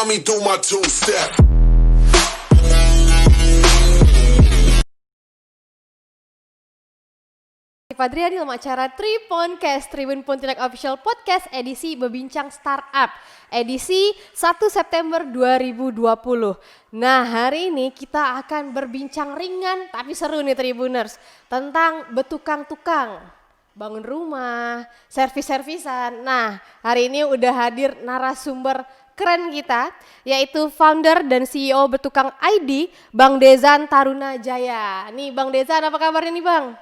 me do my two-step. Fadrian dalam acara Triponcast, Tribun Pontianak Official Podcast edisi Berbincang Startup, edisi 1 September 2020. Nah, hari ini kita akan berbincang ringan tapi seru nih Tribuners, tentang betukang-tukang, bangun rumah, servis-servisan. Nah, hari ini udah hadir narasumber keren kita, yaitu founder dan CEO Betukang ID, Bang Dezan Taruna Jaya. Nih Bang Dezan, apa kabarnya nih Bang?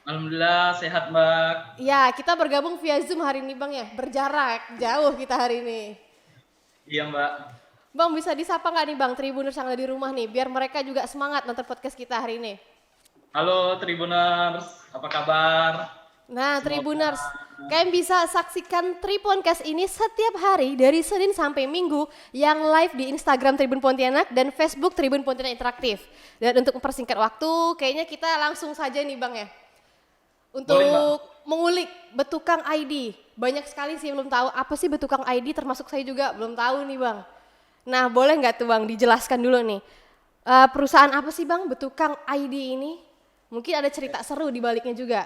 Alhamdulillah sehat Mbak. Ya, kita bergabung via Zoom hari ini Bang ya, berjarak jauh kita hari ini. Iya Mbak. Bang, bisa disapa nggak nih Bang Tribuners yang ada di rumah nih, biar mereka juga semangat nonton podcast kita hari ini. Halo Tribuners, apa kabar? Nah Tribuners, kalian bisa saksikan Triponcast ini setiap hari dari Senin sampai Minggu yang live di Instagram Tribun Pontianak dan Facebook Tribun Pontianak Interaktif. Dan untuk mempersingkat waktu, kayaknya kita langsung saja nih Bang ya. Untuk mengulik Betukang ID, banyak sekali sih belum tahu apa sih Betukang ID, termasuk saya juga belum tahu nih Bang. Nah boleh nggak tuh Bang dijelaskan dulu nih, perusahaan apa sih Bang Betukang ID ini? Mungkin ada cerita seru di baliknya juga.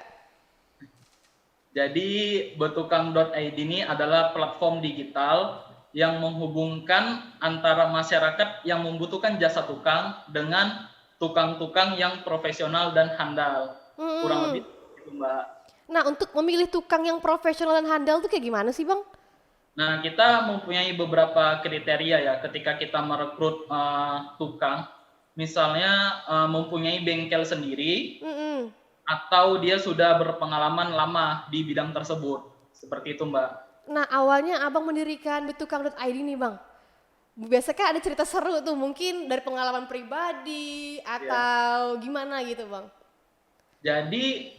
Jadi betukang.id ini adalah platform digital yang menghubungkan antara masyarakat yang membutuhkan jasa tukang dengan tukang-tukang yang profesional dan handal. Kurang lebih itu Mbak. Nah untuk memilih tukang yang profesional dan handal tuh kayak gimana sih Bang? Nah kita mempunyai beberapa kriteria ya ketika kita merekrut tukang. Misalnya mempunyai bengkel sendiri, atau dia sudah berpengalaman lama di bidang tersebut. Seperti itu Mbak. Nah awalnya Abang mendirikan betukang.id nih Bang. Biasanya kan ada cerita seru tuh, mungkin dari pengalaman pribadi atau gimana gitu Bang. Jadi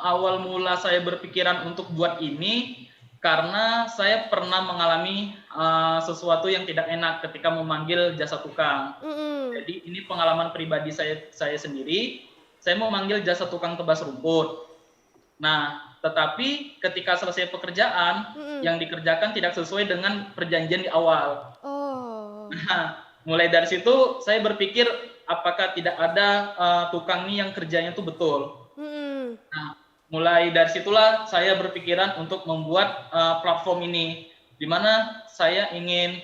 awal mula saya berpikiran untuk buat ini karena saya pernah mengalami sesuatu yang tidak enak ketika memanggil jasa tukang. Jadi ini pengalaman pribadi saya sendiri. Saya mau manggil jasa tukang tebas rumput. Nah, tetapi ketika selesai pekerjaan, yang dikerjakan tidak sesuai dengan perjanjian di awal. Nah, mulai dari situ saya berpikir apakah tidak ada tukang nih yang kerjanya itu betul. Nah, mulai dari situlah saya berpikiran untuk membuat platform ini, di mana saya ingin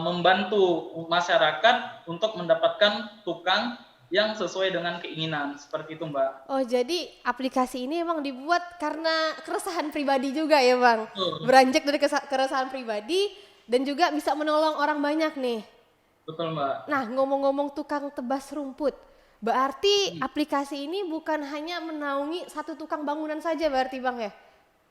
membantu masyarakat untuk mendapatkan tukang yang sesuai dengan keinginan, seperti itu Mbak. Oh jadi aplikasi ini emang dibuat karena keresahan pribadi juga ya Bang? Beranjak dari keresahan pribadi dan juga bisa menolong orang banyak nih. Betul Mbak. Nah ngomong-ngomong tukang tebas rumput, berarti aplikasi ini bukan hanya menaungi satu tukang bangunan saja berarti Bang ya?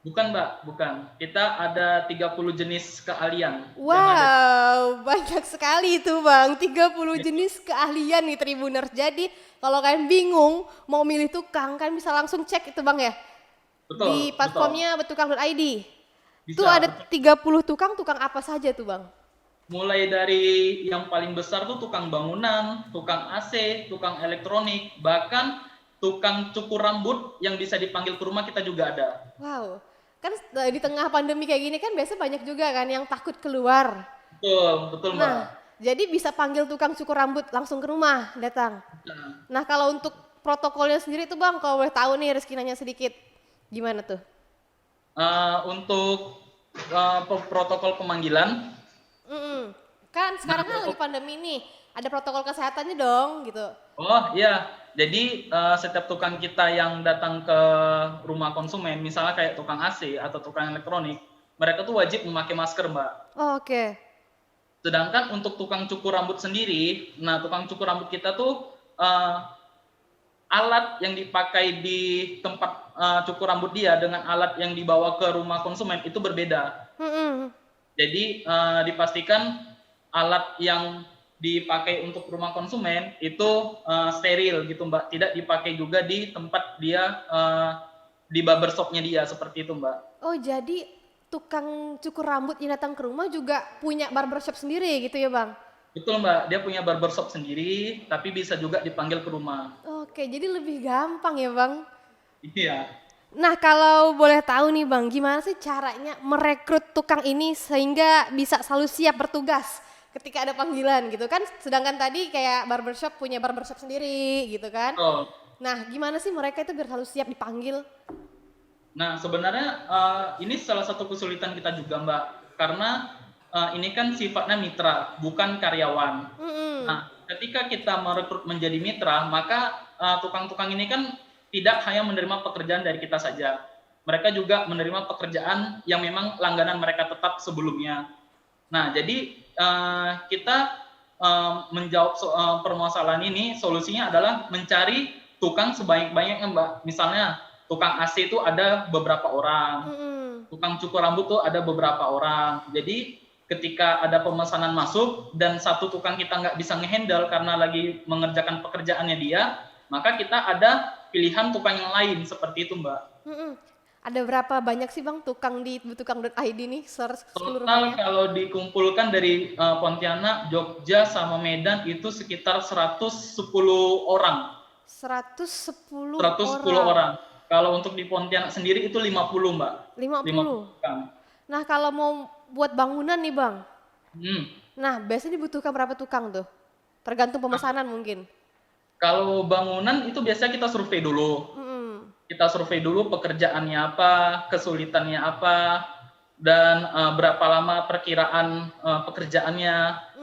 Bukan Mbak, bukan. Kita ada 30 jenis keahlian. Wow, banyak sekali itu Bang, 30 jenis keahlian nih Tribuners. Jadi kalau kalian bingung mau milih tukang, kan bisa langsung cek itu Bang ya? Betul, di platformnya betukang.id. Itu Bisa, ada 30 tukang apa saja tuh Bang? mulai dari yang paling besar tuh tukang bangunan, tukang AC, tukang elektronik, bahkan tukang cukur rambut yang bisa dipanggil ke rumah kita juga ada. Wow, kan di tengah pandemi kayak gini kan biasa banyak juga kan yang takut keluar. Betul Mbak. Nah, jadi bisa panggil tukang cukur rambut langsung ke rumah datang. Nah, kalau untuk protokolnya sendiri tuh Bang, kalau boleh tahu nih Rizky nanya sedikit, gimana tuh? Untuk protokol pemanggilan, kan sekarang kan lagi pandemi nih, ada protokol kesehatannya dong gitu. oh iya, jadi setiap tukang kita yang datang ke rumah konsumen, misalnya kayak tukang AC atau tukang elektronik, mereka tuh wajib memakai masker Mbak. Oh, oke. Sedangkan untuk tukang cukur rambut sendiri, nah tukang cukur rambut kita tuh alat yang dipakai di tempat cukur rambut dia dengan alat yang dibawa ke rumah konsumen itu berbeda. Jadi dipastikan alat yang dipakai untuk rumah konsumen itu steril gitu Mbak, tidak dipakai juga di tempat dia di barbershopnya dia, seperti itu Mbak. Oh jadi tukang cukur rambut yang datang ke rumah juga punya barbershop sendiri gitu ya Bang? Betul Mbak, dia punya barbershop sendiri, tapi bisa juga dipanggil ke rumah. Oke, jadi lebih gampang ya Bang? Iya. Nah kalau boleh tahu nih Bang, gimana sih caranya merekrut tukang ini sehingga bisa selalu siap bertugas ketika ada panggilan gitu kan. Sedangkan tadi kayak barbershop punya barbershop sendiri gitu kan. Betul. Nah, gimana sih mereka itu biar selalu siap dipanggil? Nah, sebenarnya ini salah satu kesulitan kita juga, Mbak. Karena ini kan sifatnya mitra, bukan karyawan. Nah, ketika kita merekrut menjadi mitra, maka tukang-tukang ini kan tidak hanya menerima pekerjaan dari kita saja. Mereka juga menerima pekerjaan yang memang langganan mereka tetap sebelumnya. Nah, jadi kita menjawab permasalahan ini, solusinya adalah mencari tukang sebanyak-banyaknya, Mbak. Misalnya, tukang AC itu ada beberapa orang, tukang cukur rambut tuh ada beberapa orang. Jadi, ketika ada pemesanan masuk dan satu tukang kita nggak bisa ngehandle karena lagi mengerjakan pekerjaannya dia, maka kita ada pilihan tukang yang lain, seperti itu, Mbak. Ada berapa banyak sih Bang tukang di betukang.id nih Total seluruhnya? kalau dikumpulkan dari Pontianak, Jogja, sama Medan itu sekitar 110 orang. 110 orang. Kalau untuk di Pontianak sendiri itu 50, Mbak. 50. tukang. Nah, kalau mau buat bangunan nih Bang. Hmm. Nah, biasanya dibutuhkan berapa tukang tuh? Tergantung pemesanan mungkin. Kalau bangunan itu biasanya kita survei dulu. Kita survei dulu pekerjaannya apa, kesulitannya apa, dan berapa lama perkiraan pekerjaannya.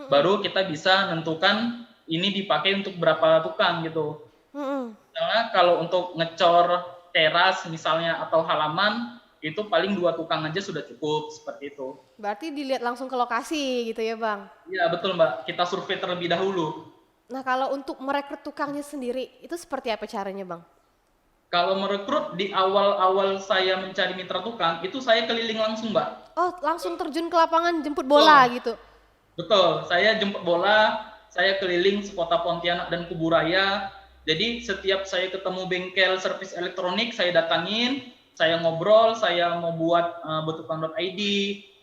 Baru kita bisa nentukan ini dipakai untuk berapa tukang gitu. Misalnya kalau untuk ngecor teras misalnya atau halaman, itu paling 2 tukang aja sudah cukup, seperti itu. Berarti dilihat langsung ke lokasi gitu ya Bang? Iya betul Mbak, kita survei terlebih dahulu. Nah, kalau untuk merekrut tukangnya sendiri, itu seperti apa caranya Bang? Kalau merekrut di awal-awal saya mencari mitra tukang, itu saya keliling langsung, Mbak. Oh, langsung terjun ke lapangan jemput bola gitu? Betul, saya jemput bola, saya keliling sekota Pontianak dan Kuburaya. Jadi setiap saya ketemu bengkel servis elektronik, saya datangin, saya ngobrol, saya mau buat betukang.id.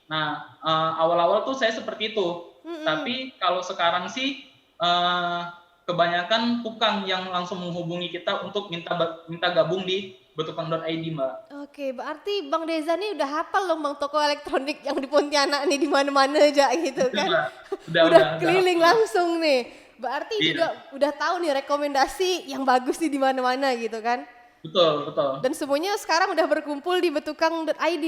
Nah, awal-awal tuh saya seperti itu. Tapi kalau sekarang sih kebanyakan tukang yang langsung menghubungi kita untuk minta gabung di betukang.id, Mbak. Oke, berarti Bang Deza nih udah hafal loh Bang toko elektronik yang di Pontianak nih di mana-mana aja gitu kan. Udah keliling langsung nih. Berarti juga udah tahu nih rekomendasi yang bagus nih di mana-mana gitu kan. Betul, betul. Dan semuanya sekarang udah berkumpul di betukang.id.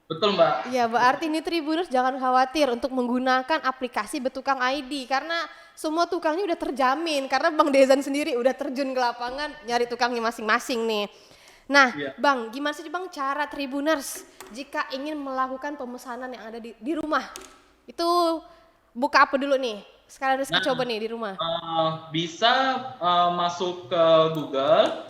Betul, Mbak. Ya, berarti nih Tribuners jangan khawatir untuk menggunakan aplikasi Betukang ID karena semua tukangnya udah terjamin karena Bang Dezan sendiri udah terjun ke lapangan nyari tukangnya masing-masing nih. Nah, Bang, gimana sih Bang cara Tribuners jika ingin melakukan pemesanan yang ada di rumah? Itu buka apa dulu nih? Sekarang Rizky coba nih di rumah. Bisa masuk ke Google.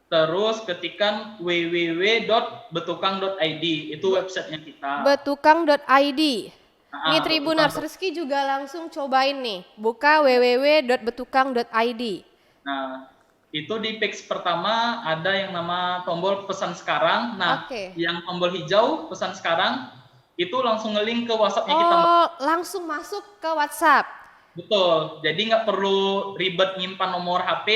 Terus ketikkan www.betukang.id, itu websitenya kita. Betukang.id. Nih Tribuners, Rizky juga langsung cobain nih, buka www.betukang.id. Nah, itu di page pertama ada yang nama tombol pesan sekarang. Nah, yang tombol hijau pesan sekarang itu langsung nge-link ke WhatsApp-nya kita. Oh, langsung masuk ke WhatsApp. Betul, jadi nggak perlu ribet nyimpan nomor HP.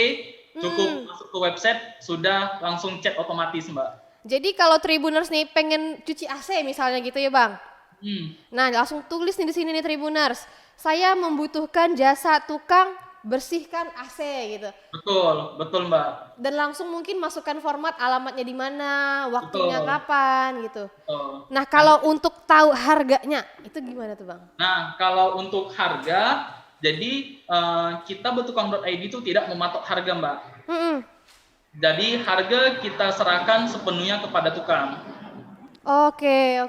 Cukup masuk ke website, sudah langsung chat otomatis, Mbak. Jadi kalau Tribuners nih pengen cuci AC misalnya gitu ya, Bang? Nah, langsung tulis nih di sini nih Tribuners. Saya membutuhkan jasa tukang bersihkan AC gitu. Betul, betul, Mbak. Dan langsung mungkin masukkan format alamatnya di mana, waktunya kapan gitu. Betul. Nah, kalau untuk tahu harganya, itu gimana tuh, Bang? Nah, kalau untuk harga, jadi kita betukang.id itu tidak mematok harga, Mbak. Jadi harga kita serahkan sepenuhnya kepada tukang. Oke.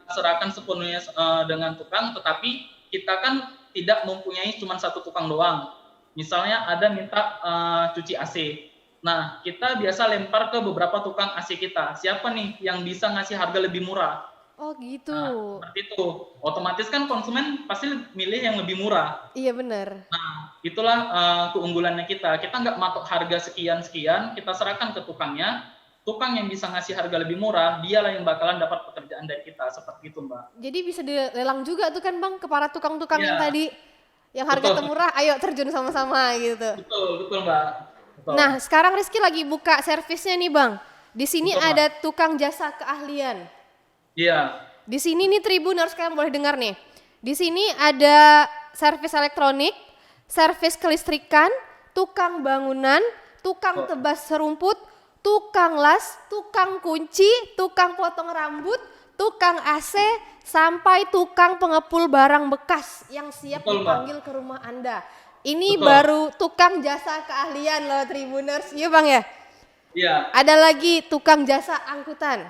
Serahkan sepenuhnya dengan tukang, tetapi kita kan tidak mempunyai cuma satu tukang doang. Misalnya ada minta cuci AC. Nah, kita biasa lempar ke beberapa tukang AC kita. Siapa nih yang bisa ngasih harga lebih murah? Oh gitu. Nah, seperti itu. Otomatis kan konsumen pasti milih yang lebih murah. Iya benar. Nah, itulah keunggulannya kita. Kita nggak matok harga sekian-sekian, kita serahkan ke tukangnya. Tukang yang bisa ngasih harga lebih murah, dialah yang bakalan dapat pekerjaan dari kita. Seperti itu, Mbak. Jadi bisa dilelang juga tuh kan Bang, ke para tukang-tukang yang tadi, yang harga termurah, ayo terjun sama-sama gitu. Betul Mbak. Betul. Nah, sekarang Rizky lagi buka servisnya nih Bang. Di sini ada tukang jasa keahlian. Iya. Di sini nih Tribuners kalian boleh dengar nih. Di sini ada servis elektronik, servis kelistrikan, tukang bangunan, tukang Oh, tebas serumput, tukang las, tukang kunci, tukang potong rambut, tukang AC, sampai tukang pengepul barang bekas yang siap betul Mbak. dipanggil ke rumah Anda. Ini Betul. baru tukang jasa keahlian loh Tribuners, iya Bang ya? Iya, Ada lagi tukang jasa angkutan.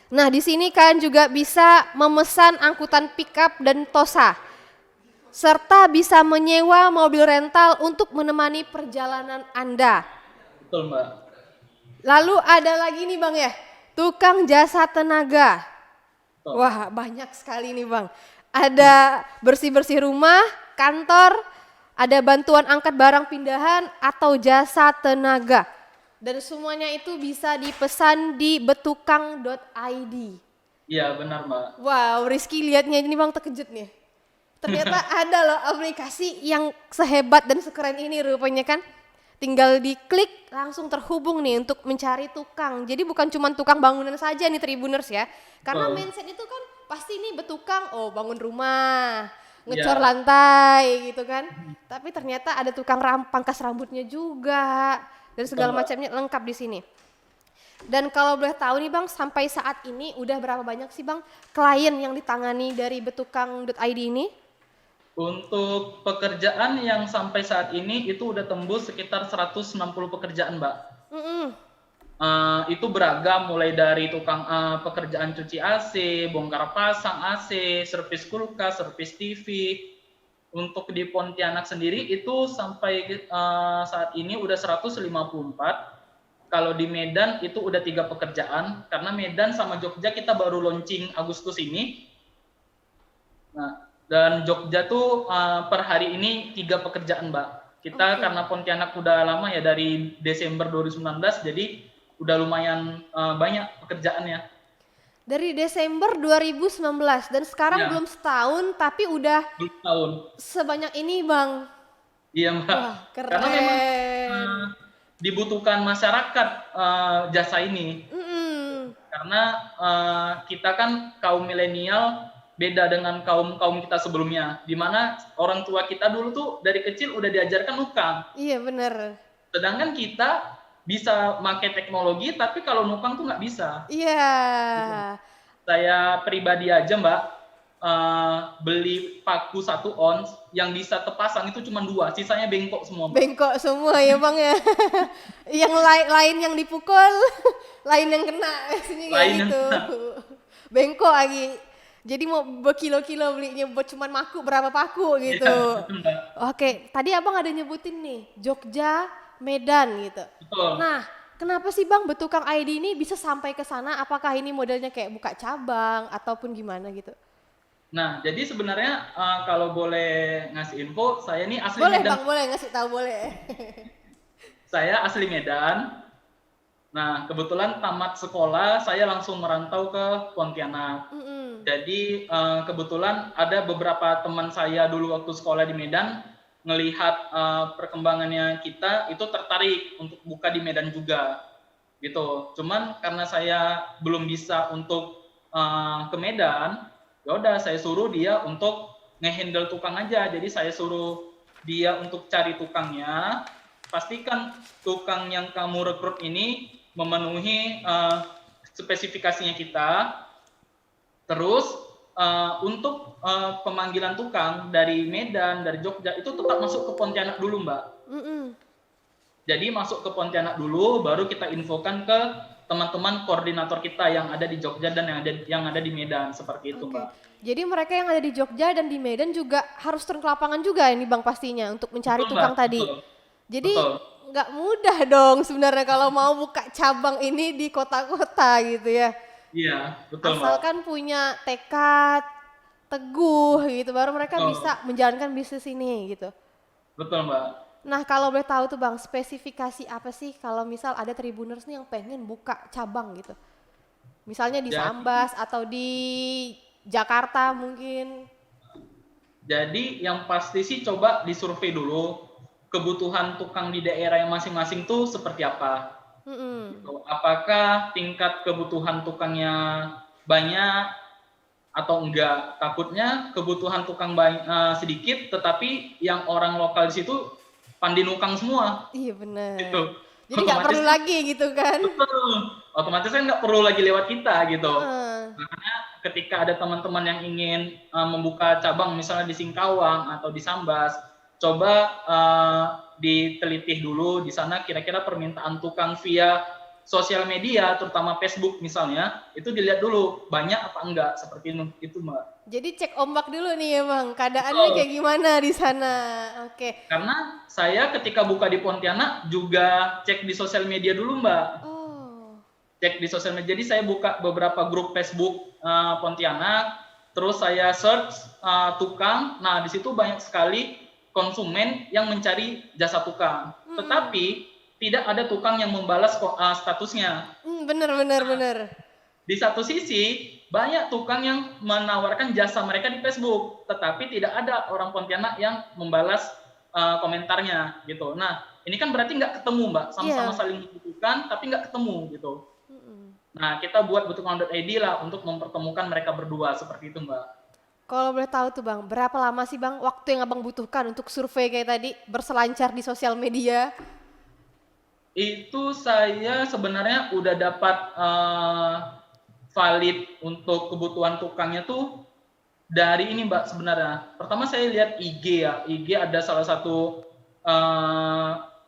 Nah, di sini kalian juga bisa memesan angkutan pickup dan Tosa, serta bisa menyewa mobil rental untuk menemani perjalanan Anda. betul Mbak. Lalu ada lagi nih Bang ya, tukang jasa tenaga. Betul. Wah, banyak sekali nih Bang. Ada bersih-bersih rumah, kantor, ada bantuan angkat barang pindahan atau jasa tenaga. Dan semuanya itu bisa dipesan di betukang.id. Iya, benar Mbak. Wow, Rizky lihatnya ini Bang terkejut nih. Ternyata ada loh aplikasi yang sehebat dan sekeren ini rupanya kan. Tinggal diklik langsung terhubung nih untuk mencari tukang. Jadi bukan cuma tukang bangunan saja nih Tribuners ya. Karena Betul. mindset itu kan pasti nih betukang, oh bangun rumah, ngecor Iya. lantai gitu kan. Tapi ternyata ada tukang pangkas rambutnya juga dan segala Betul, Mbak. macamnya lengkap di sini. Dan kalau boleh tahu nih Bang, sampai saat ini udah berapa banyak sih Bang klien yang ditangani dari betukang.id ini? Untuk pekerjaan yang sampai saat ini itu udah tembus sekitar 160 pekerjaan, Mbak. Mm-mm. Itu beragam mulai dari tukang pekerjaan cuci AC, bongkar pasang AC, servis kulkas, servis TV. Untuk di Pontianak sendiri itu sampai saat ini udah 154. Kalau di Medan itu udah 3 pekerjaan karena Medan sama Jogja kita baru launching Agustus ini. Nah, dan Jogja tuh per hari ini 3 pekerjaan, Mbak. Kita Oke. karena Pontianak udah lama ya dari Desember 2019, jadi udah lumayan banyak pekerjaannya. Dari Desember 2019 dan sekarang Ya, belum setahun tapi udah belum tahun. sebanyak ini Bang. Iya, Mbak. Wah, Karena memang keren. dibutuhkan masyarakat jasa ini. Mm-mm. Karena kita kan kaum milenial beda dengan kaum kita sebelumnya, di mana orang tua kita dulu tuh dari kecil udah diajarkan nukang, Iya bener. sedangkan kita bisa pakai teknologi, tapi kalau nukang tuh nggak bisa. Iya. Saya pribadi aja Mbak, beli paku 1 ons yang bisa terpasang itu cuma 2, sisanya bengkok semua Mbak. Bengkok semua ya Bang ya. Yang lain yang dipukul, lain yang kena. Biasanya kayak Lain yang gitu. Bengkok lagi. Jadi mau berkilo-kilo belinya buat cuman maku berapa paku gitu. Iya, betul Mbak. Oke, tadi Abang ada nyebutin nih Jogja, Medan gitu. Betul. Nah, kenapa sih Bang Betukang ID ini bisa sampai ke sana? Apakah ini modelnya kayak buka cabang ataupun gimana gitu? Nah, jadi sebenarnya kalau boleh ngasih info, saya ini asli Boleh Medan. Bang, boleh ngasih tahu boleh. Saya asli Medan. Nah, kebetulan tamat sekolah, saya langsung merantau ke Pontianak. Mm-mm. Jadi kebetulan ada beberapa teman saya dulu waktu sekolah di Medan ngelihat perkembangannya kita itu tertarik untuk buka di Medan juga, gitu. Cuman karena saya belum bisa untuk ke Medan, ya udah saya suruh dia untuk ngehandle tukang aja. Jadi saya suruh dia untuk cari tukangnya. Pastikan tukang yang kamu rekrut ini memenuhi spesifikasinya kita. Terus untuk pemanggilan tukang dari Medan, dari Jogja itu tetap masuk ke Pontianak dulu, Mbak. Mm-mm. Jadi masuk ke Pontianak dulu, baru kita infokan ke teman-teman koordinator kita yang ada di Jogja dan yang ada di Medan, seperti itu, Oke. Mbak. Jadi mereka yang ada di Jogja dan di Medan juga harus turun ke lapangan juga ini Bang pastinya untuk mencari Betul, tukang Mbak. tadi. Betul. Jadi Betul. nggak mudah dong sebenarnya kalau mau buka cabang ini di kota-kota gitu ya. Iya, betul, Mbak. Asalkan punya tekad, teguh gitu baru mereka Betul. bisa menjalankan bisnis ini gitu. Betul, Mbak. Nah, kalau boleh tahu tuh Bang, spesifikasi apa sih kalau misal ada Tribuners nih yang pengen buka cabang gitu? Misalnya di Jadi, Sambas atau di Jakarta mungkin. Jadi yang pasti sih coba disurvei dulu kebutuhan tukang di daerah yang masing-masing tuh seperti apa. Mm-mm. Apakah tingkat kebutuhan tukangnya banyak atau enggak takutnya kebutuhan tukang sedikit tetapi yang orang lokal di situ pandai nukang semua Iya bener. gitu. Jadi nggak Otomatis perlu lagi gitu kan? betul. Otomatis kan nggak perlu lagi lewat kita gitu. Heeh. Makanya ketika ada teman-teman yang ingin membuka cabang misalnya di Singkawang atau di Sambas, coba diteliti dulu di sana kira-kira permintaan tukang via sosial media, terutama Facebook misalnya, itu dilihat dulu banyak apa enggak seperti itu Mbak. Jadi cek ombak dulu nih ya Bang, keadaannya Betul. kayak gimana di sana. Oke. Karena saya ketika buka di Pontianak juga cek di sosial media dulu Mbak. Oh. Cek di sosial media. Jadi saya buka beberapa grup Facebook Pontianak, terus saya search tukang. Nah, di situ banyak sekali konsumen yang mencari jasa tukang. Tetapi tidak ada tukang yang membalas statusnya. Bener. Di satu sisi, banyak tukang yang menawarkan jasa mereka di Facebook, tetapi tidak ada orang Pontianak yang membalas komentarnya gitu. Nah, ini kan berarti nggak ketemu Mbak, sama-sama saling membutuhkan, tapi nggak ketemu gitu. Nah, kita buat butuhkan.id lah untuk mempertemukan mereka berdua seperti itu Mbak. Kalau boleh tahu tuh Bang, berapa lama sih Bang waktu yang Abang butuhkan untuk survei kayak tadi, berselancar di sosial media? Itu saya sebenarnya udah dapat valid untuk kebutuhan tukangnya tuh dari ini Mbak sebenarnya. Pertama saya lihat IG ya. IG ada salah satu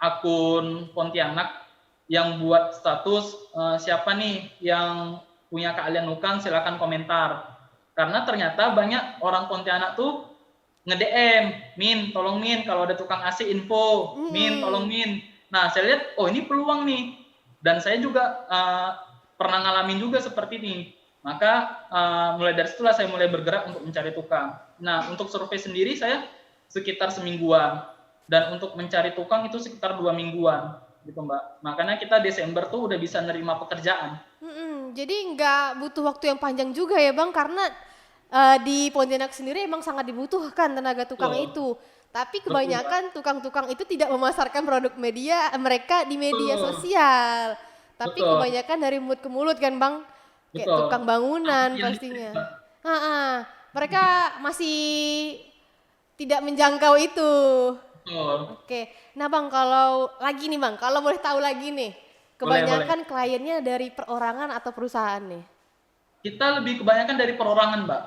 akun Pontianak yang buat status siapa nih yang punya keahlian nukang silakan komentar. Karena ternyata banyak orang Pontianak tuh nge-DM, Min, tolong Min kalau ada tukang AC info, Min, tolong Min. Nah, saya lihat, oh ini peluang nih. Dan saya juga pernah ngalamin juga seperti ini. Maka mulai dari situlah saya mulai bergerak untuk mencari tukang. Nah, untuk survei sendiri saya sekitar semingguan. Dan untuk mencari tukang itu sekitar 2 mingguan. Gitu Mbak. Makanya kita Desember tuh udah bisa nerima pekerjaan. Jadi nggak butuh waktu yang panjang juga ya Bang, karena di Pontianak sendiri emang sangat dibutuhkan tenaga tukang itu. Tapi kebanyakan tukang-tukang itu tidak memasarkan produk media mereka di media sosial. Tapi kebanyakan dari mulut ke mulut kan Bang, kayak tukang bangunan pastinya. Mereka masih tidak menjangkau itu. Oke, nah Bang kalau lagi nih Bang, kalau boleh tahu lagi nih, kebanyakan kliennya dari perorangan atau perusahaan nih? Kita lebih kebanyakan dari perorangan Mbak.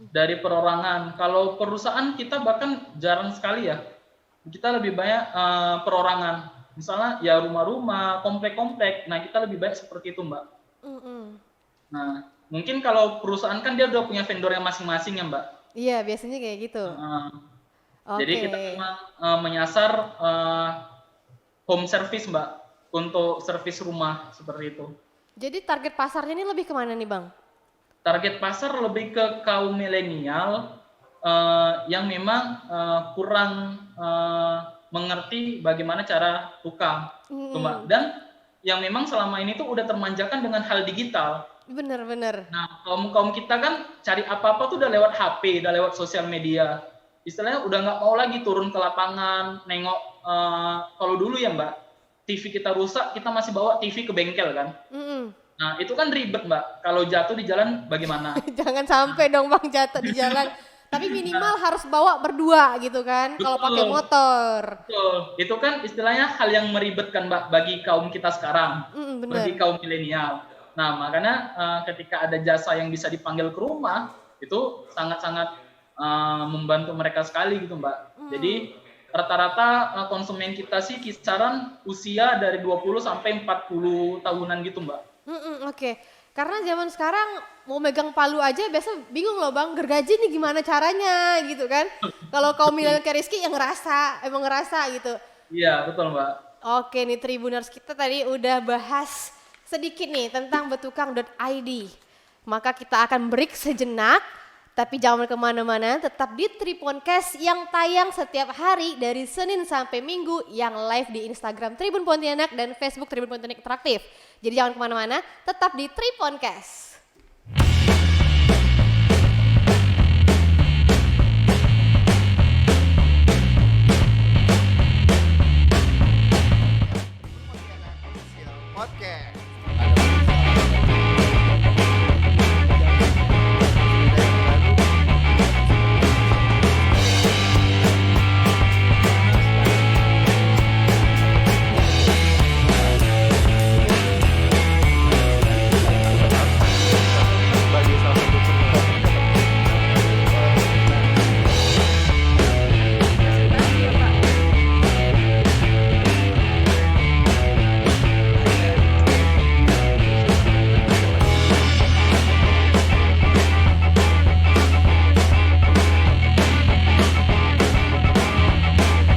Dari perorangan. Kalau perusahaan kita bahkan jarang sekali ya. Kita lebih banyak perorangan. Misalnya ya rumah-rumah, komplek-komplek. Nah kita lebih banyak seperti itu Mbak. Nah mungkin kalau perusahaan kan dia udah punya vendor yang masing-masing ya Mbak. Iya biasanya kayak gitu. Jadi kita memang menyasar home service Mbak. Untuk servis rumah seperti itu. Jadi target pasarnya ini lebih kemana nih Bang? Target pasar lebih ke kaum milenial yang memang kurang mengerti bagaimana cara tukang, dan yang memang selama ini tuh udah termanjakan dengan hal digital. Bener. Nah, kaum kita kan cari apa-apa tuh udah lewat HP, udah lewat sosial media. Istilahnya udah nggak mau lagi turun ke lapangan, nengok. Kalau dulu ya Mbak, TV kita rusak, kita masih bawa TV ke bengkel kan. Nah, itu kan ribet, Mbak. Kalau jatuh di jalan bagaimana? Jangan sampai dong Bang jatuh di jalan. Tapi minimal harus bawa berdua gitu kan, kalau pakai motor. Betul. Itu kan istilahnya hal yang meribetkan, Mbak, bagi kaum kita sekarang. Bagi kaum milenial. Nah, makanya ketika ada jasa yang bisa dipanggil ke rumah, itu sangat-sangat membantu mereka sekali gitu, Mbak. Jadi rata-rata konsumen kita sih kisaran usia dari 20 sampai 40 tahunan gitu, Mbak. Oke. Karena zaman sekarang mau megang palu aja biasa bingung loh Bang, gergaji nih gimana caranya gitu kan. Kalau kaum milenial kayak Rizky yang emang ngerasa gitu. Iya, betul Mbak. Oke nih Tribuners, kita tadi udah bahas sedikit nih tentang betukang.id. Maka kita akan break sejenak, tapi jangan kemana-mana, tetap di Triponcast yang tayang setiap hari dari Senin sampai Minggu yang live di Instagram Tribun Pontianak dan Facebook Tribun Pontianak Interaktif. Jadi jangan kemana-mana, tetap di Triponcast.